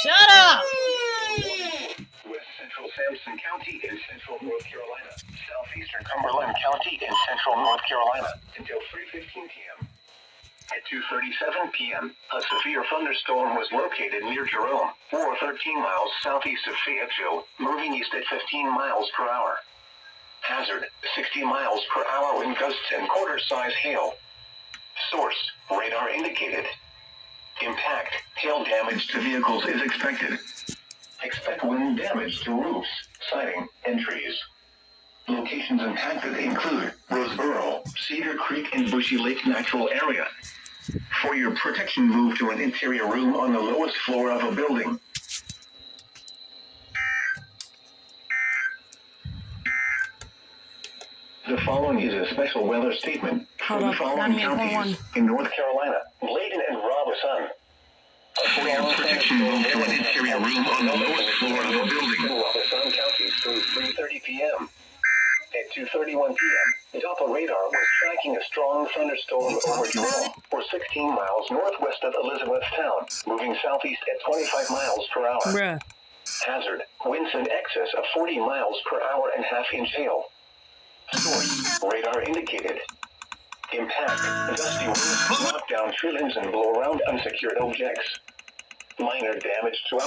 Shut up! West Central Sampson County in central North Carolina. Southeastern Cumberland County in central North Carolina until 3:15 p.m. At 2:37 p.m., a severe thunderstorm was located near Jerome, or 13 miles southeast of Fayetteville, moving east at 15 miles per hour. Hazard, 60 miles per hour wind gusts and quarter-size hail. Source, radar indicated. Impact, hail damage to vehicles is expected. Expect wind damage to roofs, siding, and trees. Locations impacted include Roseboro, Cedar Creek, and Bushy Lake Natural Area. For your protection, move to an interior room on the lowest floor of a building. The following is a special weather statement for the following counties in North Carolina: Bladen and Robeson. For your protection, move to an interior room on the lowest floor of a building. Robeson counties through 3:30 p.m. At 2:31 p.m., Doppler radar was tracking a strong thunderstorm over Jerome, or 16 miles northwest of Elizabethtown, moving southeast at 25 miles per hour. Bruh. Hazard, winds in excess of 40 miles per hour and half-inch hail. Source, radar indicated. Impact, gusty winds knock down tree limbs and blow around unsecured objects. Minor damage to